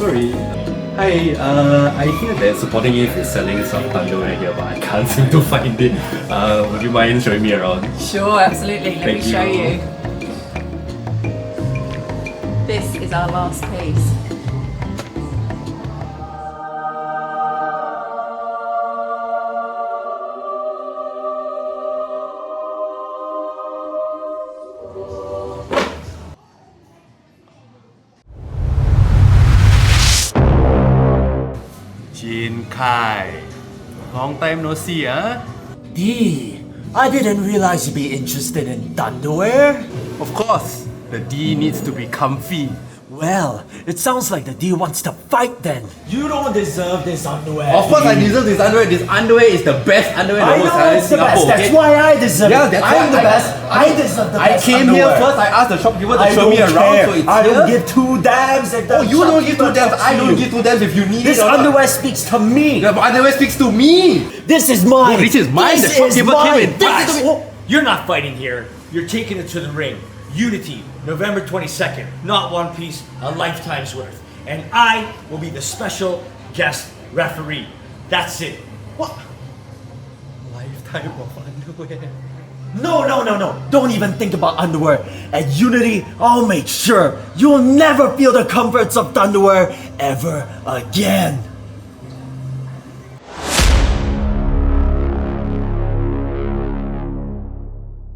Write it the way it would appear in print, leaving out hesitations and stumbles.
Sorry. Hi, I hear that Supporting If is selling some ThunderWear here, but I can't seem to find it. Would you mind showing me around? Sure, absolutely. Let me show you. This is our last piece. Jin Kai. Long time no see, huh? D, I didn't realize you'd be interested in ThunderWear. Of course, the D needs to be comfy. Well, it sounds like the D wants to fight then. You don't deserve this underwear. Of course I deserve this underwear. This underwear is the best underwear in the I whole know Southern it's the Singapore. best. That's Okay? why I deserve Yeah, it. that's I'm why the best. I deserve the I best came underwear. here first, I asked the shopkeeper to I show me don't around, care. so it's I here. don't give two damns if the Oh, you don't give two shopkeeper damns. talks I to don't you. give two damns if you need This it or not. underwear speaks to me. The underwear speaks to me. This is mine. No, this is mine. The This is shopkeeper came mine. and This passed. is- You're not fighting here. You're taking it to the ring. Unity, November 22nd. Not one piece, a lifetime's worth. And I will be the special guest referee. That's it. What? Lifetime of underwear. No. Don't even think about underwear. At Unity, I'll make sure you'll never feel the comforts of ThunderWear ever again.